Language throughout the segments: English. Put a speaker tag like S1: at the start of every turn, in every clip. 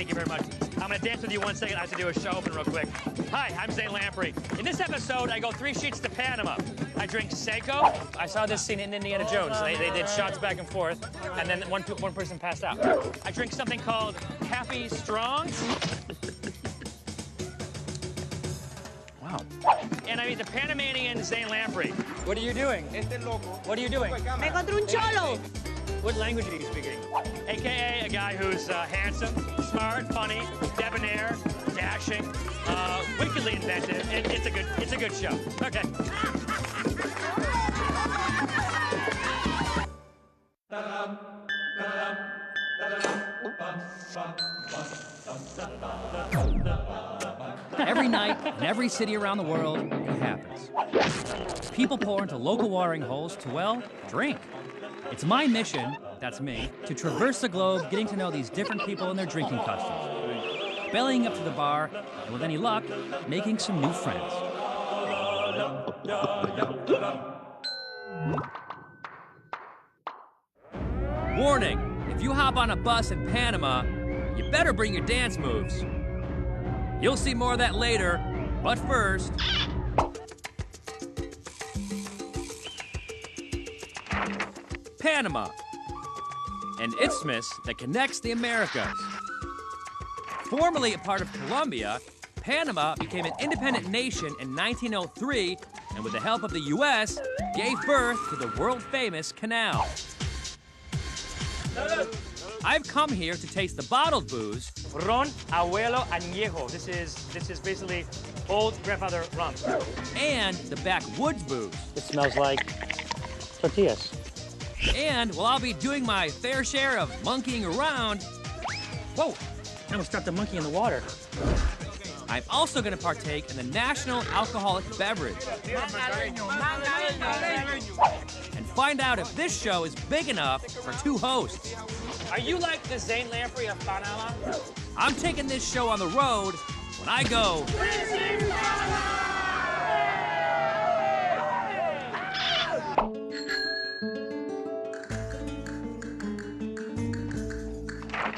S1: Thank you very much. I'm gonna dance with you 1 second. I have to do a show open real quick. Hi, I'm Zane Lamprey. In this episode, I go 3 sheets to Panama. I drink Seiko. I saw this scene in Indiana Jones. They did shots back and forth, and then one person passed out. I drink something called Happy Strong. Wow. And I meet the Panamanian Zane Lamprey. What are you doing? What are you doing?
S2: Me encontré un cholo.
S1: What language are you speaking? AKA a guy who's handsome, smart, funny, debonair, dashing, wickedly inventive. It's a good show. Okay.
S3: Every night, in every city around the world, it happens. People pour into local watering holes to, well, drink. It's my mission, that's me, to traverse the globe, getting to know these different people and their drinking customs. Bellying up to the bar, and with any luck, making some new friends. Warning, if you hop on a bus in Panama, you better bring your dance moves. You'll see more of that later, but first... Panama, an isthmus that connects the Americas. Formerly a part of Colombia, Panama became an independent nation in 1903, and with the help of the U.S., gave birth to the world-famous canal. I've come here to taste the bottled booze.
S1: Ron Abuelo Añejo. This is basically old grandfather rum.
S3: And the backwoods booze.
S1: It smells like tortillas.
S3: And while I'll be doing my fair share of monkeying around,
S1: Whoa! I almost dropped the monkey in the water.
S3: I'm also going to partake in the national alcoholic beverage. And find out if this show is big enough for 2 hosts.
S1: Are you like the Zane Lamprey of Panama?
S3: I'm taking this show on the road when I go.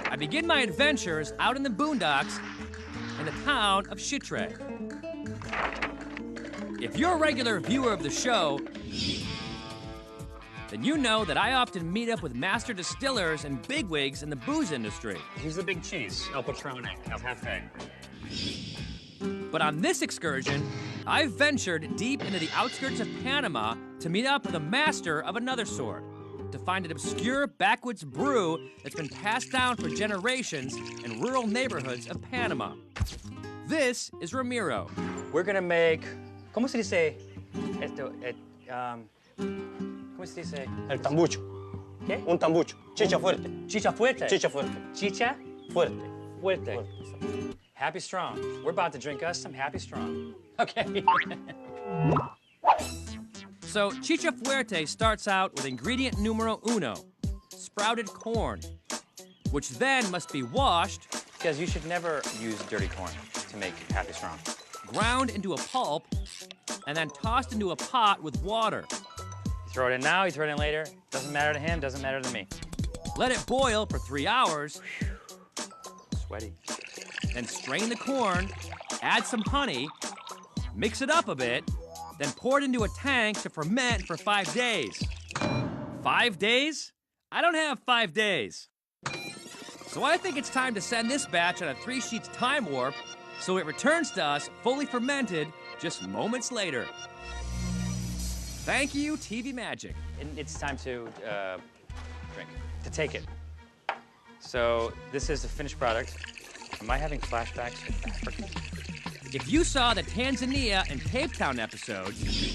S3: I begin my adventures out in the boondocks in the town of Chitre. If you're a regular viewer of the show, then you know that I often meet up with master distillers and bigwigs in the booze industry.
S1: Who's the big cheese? El Patrone, El Jefe.
S3: But on this excursion, I've ventured deep into the outskirts of Panama to meet up with a master of another sort, to find an obscure backwoods brew that's been passed down for generations in rural neighborhoods of Panama. This is Ramiro.
S1: We're gonna make, ¿cómo se dice esto? ¿Cómo se dice?
S4: El tambucho.
S1: ¿Qué?
S4: Un tambucho. Chicha fuerte.
S1: Chicha fuerte.
S4: Chicha fuerte.
S1: Chicha
S4: Fuerte.
S1: fuerte. Happy Strong. We're about to drink us some Happy Strong. Okay.
S3: So Chicha Fuerte starts out with ingredient numero 1, sprouted corn, which then must be washed,
S1: Because you should never use dirty corn to make Happy Strong.
S3: ground into a pulp, and then tossed into a pot with water.
S1: You throw it in now, you throw it in later. Doesn't matter to him, doesn't matter to me.
S3: Let it boil for 3 hours,
S1: Sweaty.
S3: then strain the corn, add some honey, mix it up a bit, then pour it into a tank to ferment for 5 days. 5 days? I don't have 5 days. So I think it's time to send this batch on a 3 sheets time warp so it returns to us fully fermented just moments later. Thank you, TV Magic.
S1: And it's time to drink, to take it. So this is the finished product. Am I having flashbacks to Africa?
S3: If you saw the Tanzania and Cape Town episodes,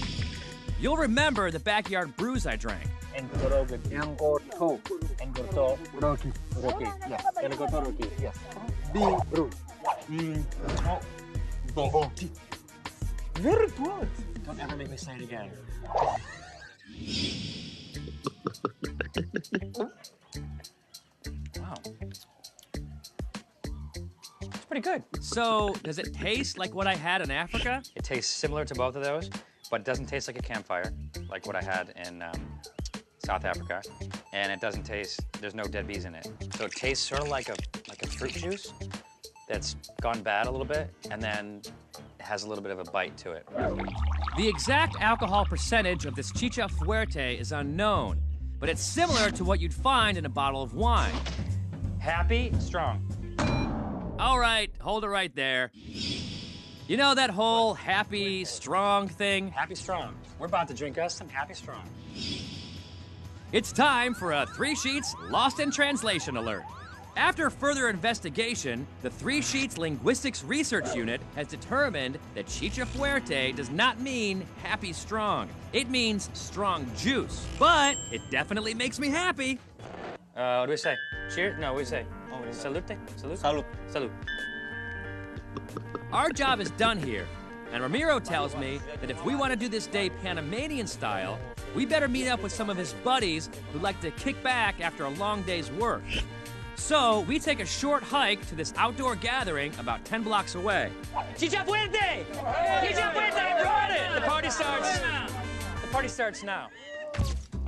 S3: you'll remember the backyard brews I drank.
S4: Yes. Bean brew. Very good.
S1: Don't ever make me say it again. Wow. It's pretty good.
S3: So, does it taste like what I had in Africa?
S1: It tastes similar to both of those, but it doesn't taste like a campfire, like what I had in South Africa. And it doesn't taste, there's no dead bees in it. So it tastes sort of like a fruit juice, that's gone bad a little bit, and then it has a little bit of a bite to it.
S3: The exact alcohol percentage of this Chicha Fuerte is unknown, but it's similar to what you'd find in a bottle of wine.
S1: Happy, strong.
S3: All right, hold it right there. You know that whole happy, strong thing?
S1: Happy, strong. We're about to drink us some Happy Strong.
S3: It's time for a Three Sheets Lost in Translation alert. After further investigation, the Three Sheets Linguistics Research Unit has determined that Chicha Fuerte does not mean happy strong. It means strong juice, but it definitely makes me happy.
S1: What do we say? Cheers? No, what do we say? Oh, salute? Salute?
S4: Salud.
S1: Salute.
S3: Our job is done here, and Ramiro tells me that if we want to do this day Panamanian style, we better meet up with some of his buddies who like to kick back after a long day's work. So we take a short hike to this outdoor gathering about 10 blocks away.
S1: Chicha Fuerte! Chicha Fuerte, I brought it! The party starts. The party starts now.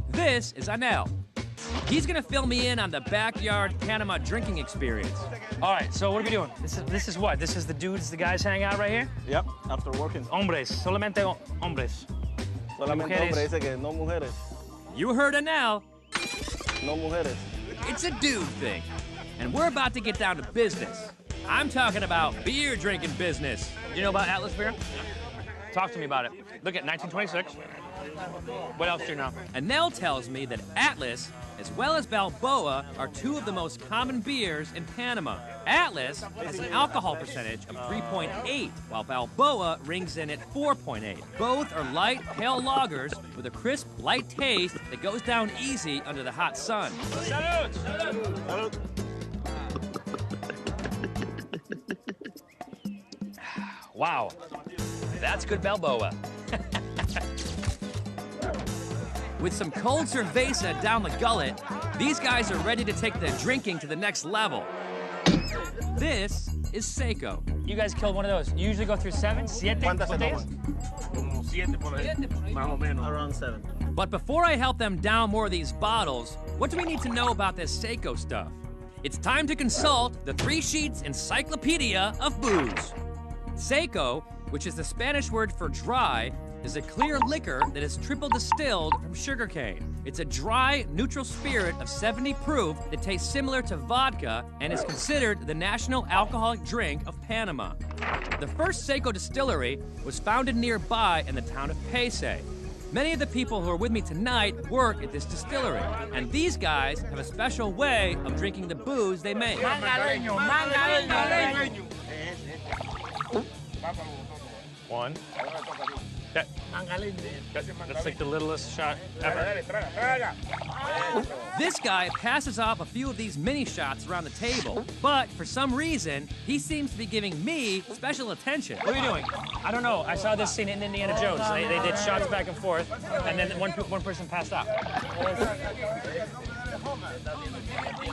S3: This is Anel. He's gonna fill me in on the backyard Panama drinking experience.
S1: All right, so what are we doing? This is what? This is the dudes, the guys hang out right here?
S4: Yep, after working.
S1: Hombres, solamente hombres.
S4: Solamente hombre dice que no mujeres.
S3: You heard Anel.
S4: No mujeres.
S3: It's a dude thing. And we're about to get down to business. I'm talking about beer drinking business.
S1: Do you know about Atlas beer? Talk to me about it. Look at 1926. What else do you know?
S3: Anel tells me that Atlas, as well as Balboa, are two of the most common beers in Panama. Atlas has an alcohol percentage of 3.8, while Balboa rings in at 4.8. Both are light, pale lagers with a crisp, light taste that goes down easy under the hot sun.
S1: Salud! Salud! Wow, that's good Balboa.
S3: With some cold cerveza down the gullet, these guys are ready to take the drinking to the next level. This is Seco.
S1: You guys killed one of those. You usually go through 7, 7
S4: ¿Cuántas se
S1: botellas?
S4: toman? Como 7 por ahí. Más o menos. Around 7.
S3: But before I help them down more of these bottles, what do we need to know about this Seco stuff? It's time to consult the Three Sheets Encyclopedia of Booze. Seco, which is the Spanish word for dry, is a clear liquor that is triple distilled from sugarcane. It's a dry, neutral spirit of 70 proof that tastes similar to vodka and is considered the national alcoholic drink of Panama. The first Seco distillery was founded nearby in the town of Paysay. Many of the people who are with me tonight work at this distillery, and these guys have a special way of drinking the booze they make.
S1: One. That's like the littlest shot ever.
S3: This guy passes off a few of these mini shots around the table, but for some reason, he seems to be giving me special attention.
S1: What are you doing? I don't know. I saw this scene in Indiana Jones. They did shots back and forth, and then one person passed out.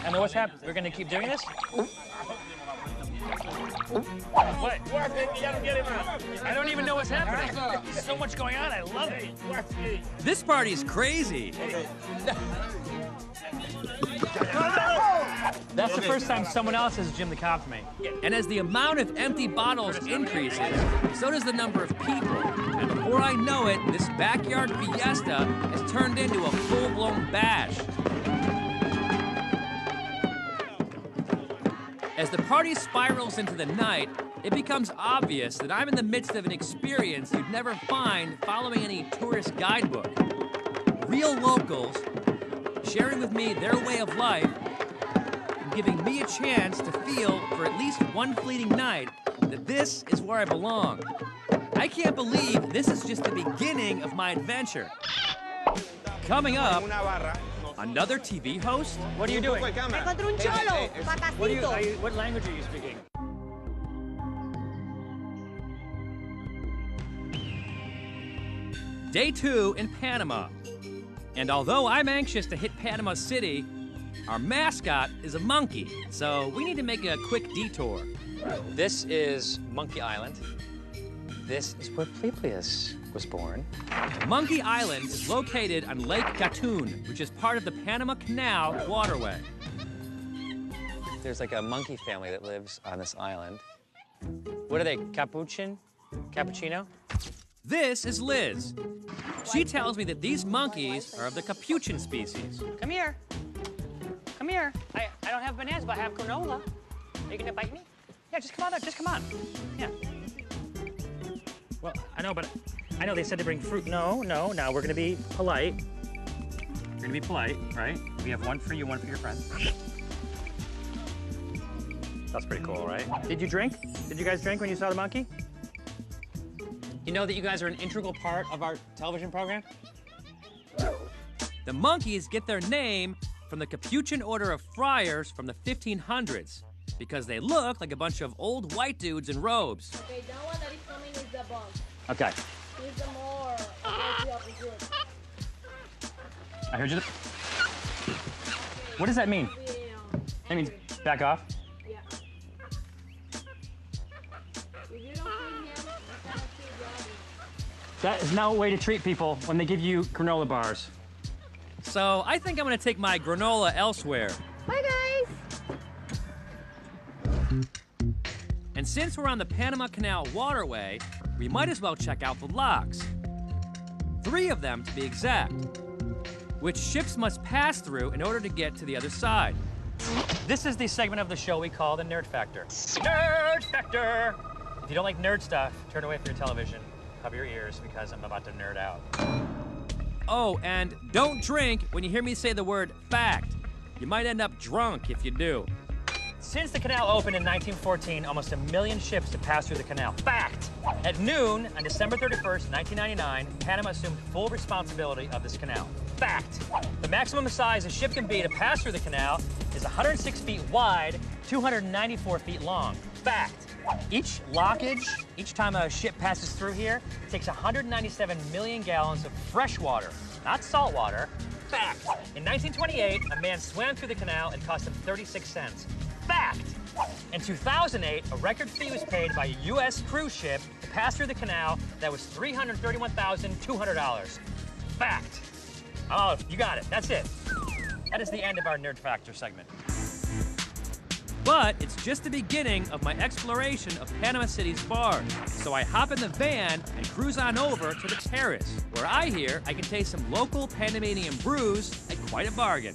S1: And then what's happening? We're gonna keep doing this? What? I don't even know what's happening. There's so much going on. I love it.
S3: This party's crazy.
S1: That's the first time someone else has Jim the Cop to me.
S3: And as the amount of empty bottles increases, so does the number of people. And before I know it, this backyard fiesta has turned into a full-blown bash. As the party spirals into the night, it becomes obvious that I'm in the midst of an experience you'd never find following any tourist guidebook. Real locals sharing with me their way of life and giving me a chance to feel for at least one fleeting night that this is where I belong. I can't believe this is just the beginning of my adventure. Coming up, another TV host?
S1: What are you doing?
S2: Encontré un cholo, papacito.
S1: What language are you speaking?
S3: Day 2 in Panama. And although I'm anxious to hit Panama City, our mascot is a monkey, so we need to make a quick detour.
S1: This is Monkey Island. This is where Publius was born.
S3: Monkey Island is located on Lake Gatun, which is part of the Panama Canal waterway.
S1: There's like a monkey family that lives on this island. What are they, Cappuccino?
S3: This is Liz. She tells me that these monkeys are of the capuchin species.
S1: Come here. Come here. I don't have bananas, but I have granola. Are you gonna bite me? Yeah, just come on up, just come on. Yeah. Well, I know, but I know they said to bring fruit. No, now we're gonna be polite. We're gonna be polite, right? We have one for you, one for your friend. That's pretty cool, right? Did you drink? Did you guys drink when you saw the monkey? You know that you guys are an integral part of our television program?
S3: The monkeys get their name from the Capuchin order of friars from the 1500s because they look like a bunch of old white dudes in robes.
S2: Okay, that one that is coming is the bomb.
S1: Okay.
S2: He's the more aggressive opposite.
S1: I heard you. What does that mean? That means back off?
S2: Yeah. If you don't feed him, he's gonna feed the others.
S1: That is not a way to treat people when they give you granola bars.
S3: So I think I'm gonna take my granola elsewhere.
S2: Bye, guys.
S3: And since we're on the Panama Canal waterway, we might as well check out the locks. 3 of them to be exact, which ships must pass through in order to get to the other side.
S1: This is the segment of the show we call the Nerd Factor. Nerd Factor! If you don't like nerd stuff, turn away from your television, cover your ears, because I'm about to nerd out.
S3: Oh, and don't drink when you hear me say the word fact. You might end up drunk if you do.
S1: Since the canal opened in 1914, almost 1 million ships have passed through the canal. Fact! At noon on December 31st, 1999, Panama assumed full responsibility of this canal. Fact! The maximum size a ship can be to pass through the canal is 106 feet wide, 294 feet long. Fact! Each lockage, each time a ship passes through here, takes 197 million gallons of fresh water, not salt water. Fact! In 1928, a man swam through the canal and cost him 36 cents. Fact! In 2008, a record fee was paid by a U.S. cruise ship to pass through the canal that was $331,200. Fact! Oh, you got it. That's it. That is the end of our Nerd Factor segment.
S3: But it's just the beginning of my exploration of Panama City's bars. So I hop in the van and cruise on over to the terrace, where I hear I can taste some local Panamanian brews at quite a bargain.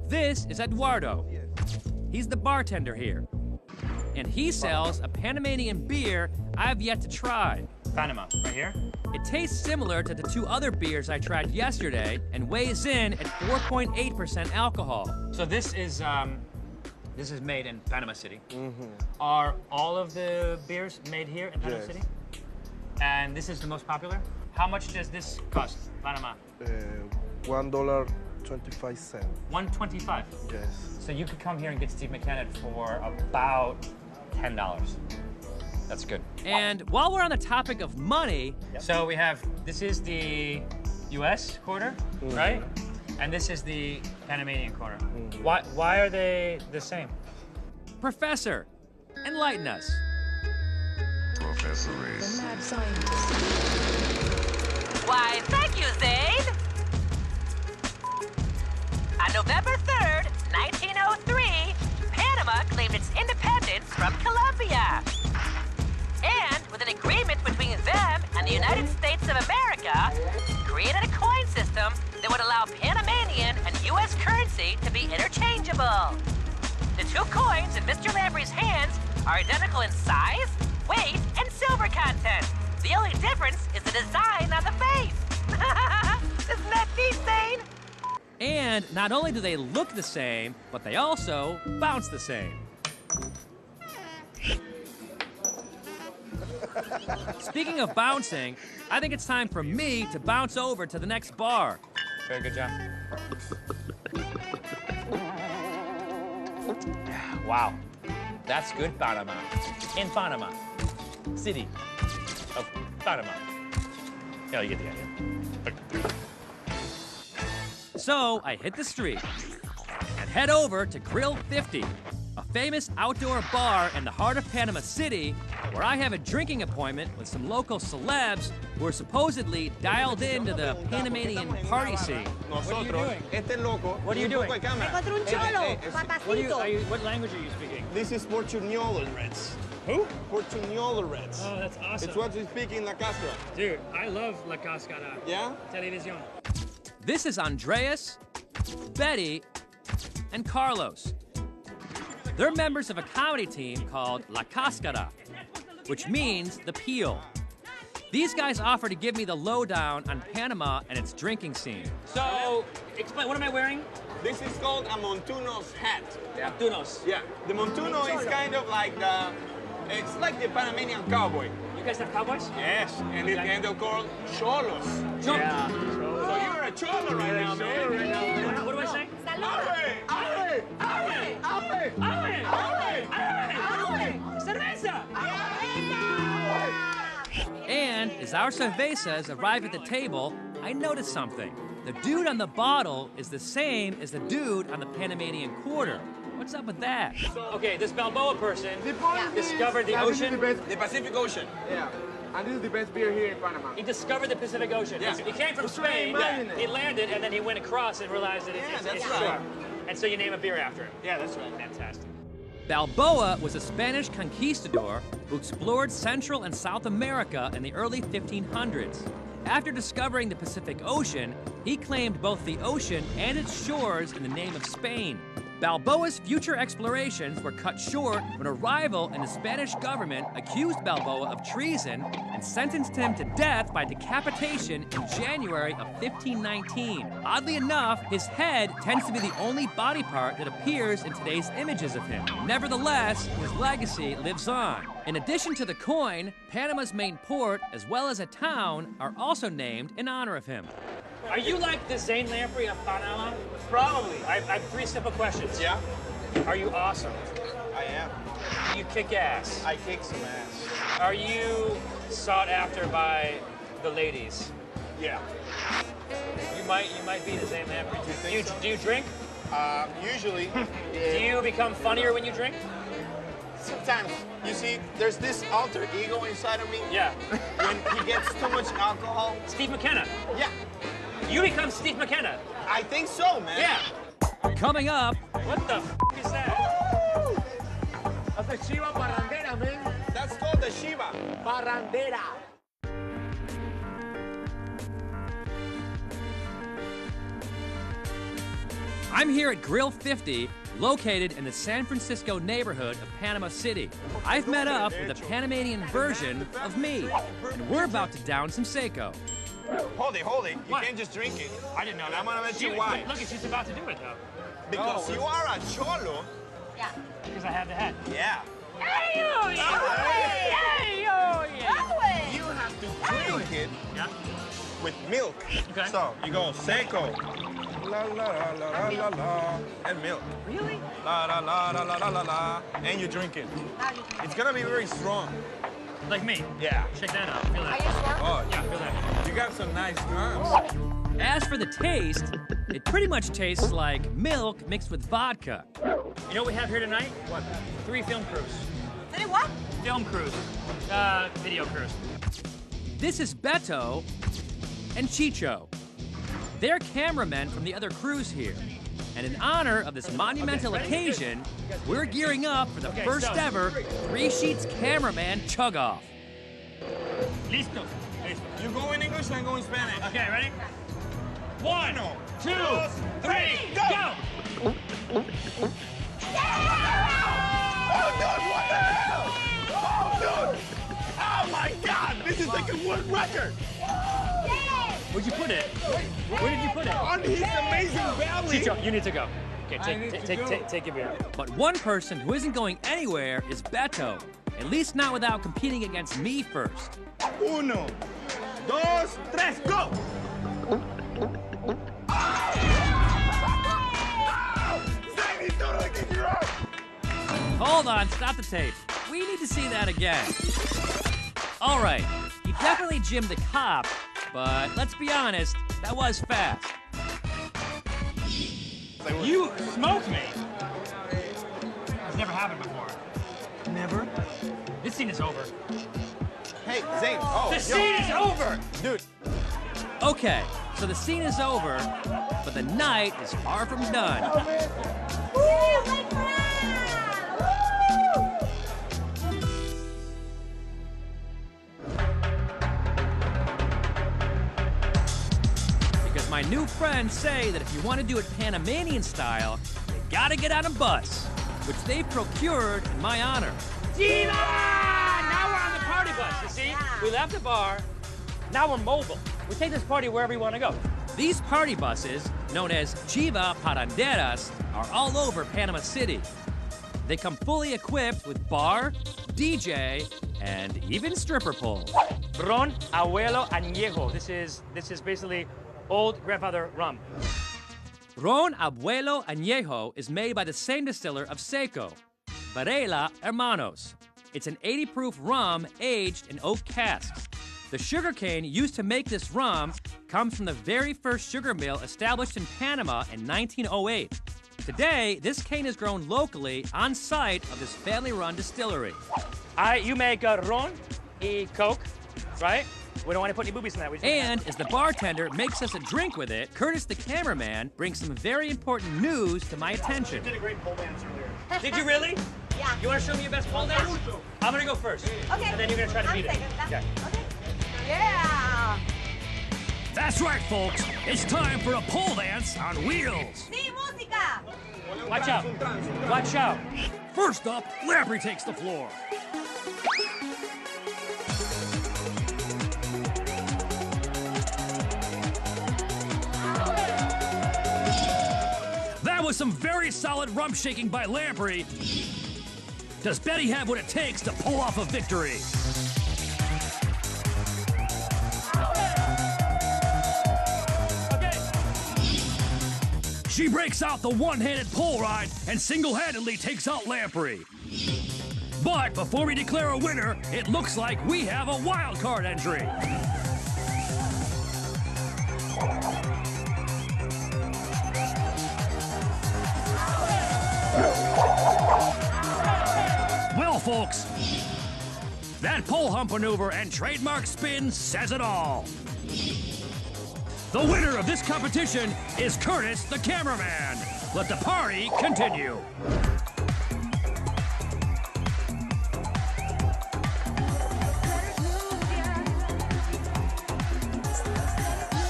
S3: This is Eduardo. He's the bartender here. And he sells a Panamanian beer I've yet to try.
S1: Panama, right here?
S3: It tastes similar to the 2 other beers I tried yesterday and weighs in at 4.8% alcohol.
S1: So this is made in Panama City. Are all of the beers made here in Panama City? And this is the most popular? How much does this cost, Panama?
S5: $1.25.
S1: $1.25?
S5: Yes.
S1: So you could come here and get Steve McKenna for about $10. That's good.
S3: And while we're on the topic of money...
S1: So we have, this is the US quarter, right? And this is the Panamanian quarter. Why are they the same?
S3: Professor, enlighten us.
S6: Professor Ace.
S2: Mad scientist.
S7: Why, thank you, Zayn. On November 3rd, 1903, Panama claimed its independence from Colombia. And with an agreement between them and the United States of America, created a coin system that would allow Panamanian and U.S. currency to be interchangeable. The 2 coins in Mr. Lamprey's hands are identical in size, weight, and silver content. The only difference is the design on the face. Isn't that neat, Zane?
S3: And not only do they look the same, but they also bounce the same. Speaking of bouncing, I think it's time for me to bounce over to the next bar.
S1: Very good job. Wow. That's good Panama. In Panama. City of Panama. Yeah, you get the idea.
S3: So I hit the street and head over to Grill 50, a famous outdoor bar in the heart of Panama City, where I have a drinking appointment with some local celebs who are supposedly dialed into the Panamanian party scene.
S8: Nosotros, este loco.
S1: What are you doing?
S2: Encontré un cholo, papacito.
S1: What language are you speaking?
S8: This is Portuñoles.
S1: Who?
S8: Portuñoles.
S1: Oh, that's awesome.
S8: It's what we speak in La Castra.
S1: Dude, I love La Cascara.
S8: Yeah?
S1: Televisión.
S3: This is Andreas, Betty, and Carlos. They're members of a comedy team called La Cascara, which means the peel. These guys offer to give me the lowdown on Panama and its drinking scene.
S1: So, explain, what am I wearing?
S8: This is called a Montuno's hat.
S1: Montunos.
S8: Yeah. The Montuno is kind of like the, it's like the Panamanian cowboy.
S1: You guys have cowboys?
S8: Yes, and it's kind of called cholos.
S1: Yeah.
S8: So you're a cholo right now, man.
S1: What do I say?
S8: Abre! Abre! Abre! Abre! Abre!
S1: Cerveza!
S3: And as our cervezas arrive at the table, I notice something. The dude on the bottle is the same as the dude on the Panamanian quarter. What's up with that?
S1: Okay, this Balboa person discovered the ocean.
S8: The Pacific Ocean.
S5: Yeah. And this is the best beer here in Panama.
S1: He discovered the Pacific Ocean.
S8: Yeah.
S1: He came from Spain. He landed, and then he went across and realized that it's
S8: right.
S1: shore. And so you name a beer after him.
S8: Yeah, that's right.
S1: Fantastic.
S3: Balboa was a Spanish conquistador who explored Central and South America in the early 1500s. After discovering the Pacific Ocean, he claimed both the ocean and its shores in the name of Spain. Balboa's future explorations were cut short when a rival in the Spanish government accused Balboa of treason and sentenced him to death by decapitation in January of 1519. Oddly enough, his head tends to be the only body part that appears in today's images of him. Nevertheless, his legacy lives on. In addition to the coin, Panama's main port, as well as a town, are also named in honor of him.
S1: Are you like the Zane Lamprey of Panama?
S8: Probably.
S1: I have three simple questions.
S8: Yeah,
S1: Are you awesome?
S8: I am.
S1: Do you kick ass?
S8: I kick some ass.
S1: Are you sought after by the ladies?
S8: Yeah.
S1: You might be the Zane Lamprey. Do you drink?
S8: Usually.
S1: Do you become funnier when you drink?
S8: Sometimes, you see, there's this alter ego inside of me.
S1: Yeah.
S8: When he gets too much alcohol.
S1: Steve McKenna.
S8: Yeah,
S1: You become Steve McKenna.
S8: I think so, man.
S1: Yeah.
S3: Coming up,
S1: What the is that?
S5: That's a Chiva Barrandera, man.
S8: That's called the Shiva.
S5: Barrandera.
S3: I'm here at Grill 50, located in the San Francisco neighborhood of Panama City. I've met up with a Panamanian version of me, and we're about to down some Seco.
S8: Hold it. You
S1: What?
S8: can't just drink it.
S1: I didn't know that.
S8: I'm gonna let you why.
S1: Look, she's about to do it though.
S8: Because you are a cholo.
S2: Yeah.
S1: Because I have the hat.
S8: Yeah. You have to drink it
S1: Yeah.
S8: with milk.
S1: Okay.
S8: So you go seco. La la la la la la. And milk.
S1: Really?
S8: La la la la la la la. And you drink it. It's gonna be very strong.
S1: Like me.
S8: Yeah.
S1: Shake that out. Feel
S2: Are
S1: that.
S2: you sure?
S8: Oh,
S1: Yeah, feel that.
S8: you got some nice drums.
S3: As for the taste, it pretty much tastes like milk mixed with vodka.
S1: You know what we have here tonight?
S8: What?
S1: 3 film crews.
S2: Say what?
S1: Film crews. Video crews.
S3: This is Beto and Chicho. They're cameramen from the other crews here. And in honor of this monumental occasion, we're gearing up for the first ever 3 Sheets cameraman chug-off.
S1: Listo.
S8: You go in English, I'm going Spanish.
S1: Okay, ready? 1, 2, 3, go!
S8: Oh, dude, what the hell? Oh, dude! Oh, my God! This is like a world record!
S1: Where'd you put it? Where did you put it?
S8: On his amazing belly!
S1: Chicho, you need to go. Okay, take your beer.
S3: But one person who isn't going anywhere is Beto. At least not without competing against me first.
S8: 1, 2, 3, go!
S3: Hold on, stop the tape. We need to see that again. All right, he definitely gymmed the cop, but let's be honest, that was fast.
S1: You smoked me. It's never happened before.
S8: Never?
S1: This scene is over.
S8: Hey, Zane. Oh,
S1: The scene is over!
S8: Dude.
S3: Okay, so the scene is over, but the night is far from done. Because my new friends say that if you want to do it Panamanian style, you gotta get on a bus, which they've procured in my honor.
S1: Diva! Now we're on the party bus, you see? We left the bar, now we're mobile. We take this party wherever we want to go.
S3: These party buses, known as Chiva Paranderas, are all over Panama City. They come fully equipped with bar, DJ, and even stripper poles.
S1: Ron, abuelo, añejo. This is basically old grandfather rum.
S3: Ron Abuelo Añejo is made by the same distiller of Seco, Varela Hermanos. It's an 80-proof rum aged in oak casks. The sugarcane used to make this rum comes from the very first sugar mill established in Panama in 1908. Today, this cane is grown locally on site of this family-run distillery.
S1: You make ron y coke, right? We don't want to put any boobies in that.
S3: And as the bartender makes us a drink with it, Curtis the cameraman brings some very important news to my attention.
S5: You did a great pole dance earlier.
S1: Did you really?
S2: Yeah.
S1: You want to show me your best pole dance? I'm going to go first.
S2: Okay.
S1: And then you're going to try to beat it.
S2: Okay. Yeah.
S3: That's right, folks. It's time for a pole dance on wheels.
S2: Sí, música.
S1: Watch out. Watch out.
S3: First up, Lamprey takes the floor. That was some very solid rump shaking by Lamprey. Does Betty have what it takes to pull off a victory? She breaks out the one-handed pole ride and single-handedly takes out Lamprey. But before we declare a winner, it looks like we have a wild card entry. Well, folks, that pole hump maneuver and trademark spin says it all. The winner of this competition is Curtis the cameraman. Let the party continue.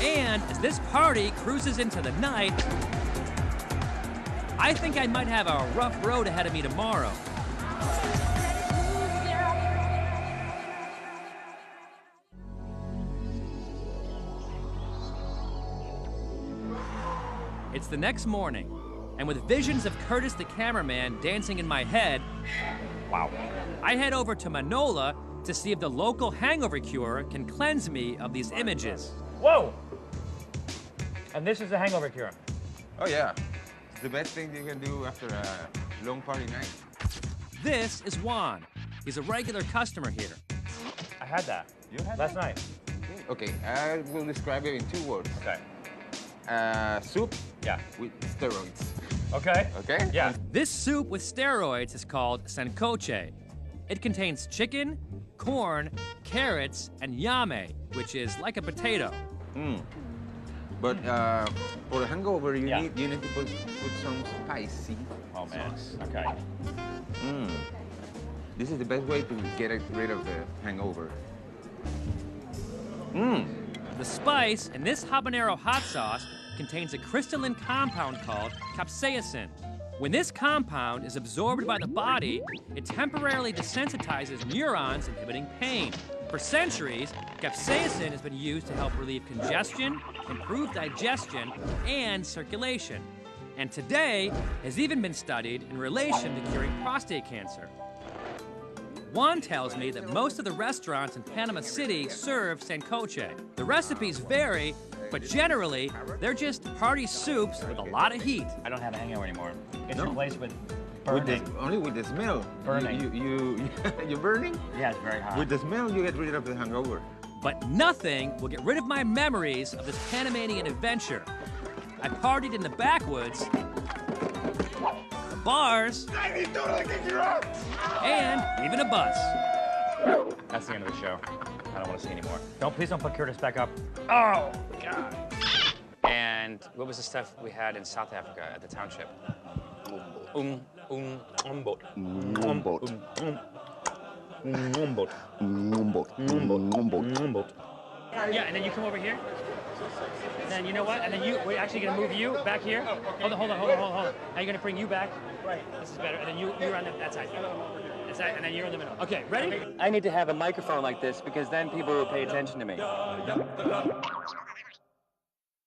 S3: And as this party cruises into the night, I think I might have a rough road ahead of me tomorrow. It's the next morning, and with visions of Curtis the cameraman dancing in my head, wow, I head over to Manola to see if the local hangover cure can cleanse me of these images.
S1: Whoa! And this is the hangover cure.
S9: Oh yeah, it's the best thing you can do after a long party night.
S3: This is Juan. He's a regular customer here.
S1: I had that.
S9: You had
S1: last
S9: that?
S1: night.
S9: Okay, I will describe it in 2 words.
S1: Okay.
S9: Soup
S1: Yeah.
S9: with steroids.
S1: Okay.
S9: Okay?
S1: Yeah.
S3: This soup with steroids is called sancoche. It contains chicken, corn, carrots, and yame, which is like a potato.
S9: But for a hangover, you
S1: Yeah.
S9: need to put some spicy.
S1: Oh man.
S9: sauce.
S1: Okay.
S9: This is the best way to get rid of the hangover.
S3: The spice in this habanero hot sauce contains a crystalline compound called capsaicin. When this compound is absorbed by the body, it temporarily desensitizes neurons inhibiting pain. For centuries, capsaicin has been used to help relieve congestion, improve digestion, and circulation. And today has even been studied in relation to curing prostate cancer. Juan tells me that most of the restaurants in Panama City serve sancoche. The recipes vary, but generally, they're just party soups with a lot of heat.
S1: I don't have a hangover anymore. It's
S9: No?
S1: replaced with
S9: With
S1: burning.
S9: only with the smell.
S1: Burning.
S9: You're burning?
S1: Yeah, it's very hot.
S9: With the smell, you get rid of the hangover.
S3: But nothing will get rid of my memories of this Panamanian adventure. I partied in the backwoods, bars, and even a bus.
S1: That's the end of the show. I don't want to see anymore. Please don't put Curtis back up. Oh, God. And what was the stuff we had in South Africa at the township? Umbot. Yeah, and then you come over here. And then you know what? And then we're actually gonna move you back here. Hold on. Now you're gonna bring you back. Right. This is better. And then you're on that side. And then you're in the middle. Okay, ready?
S10: I need to have a microphone like this because then people will pay attention to me.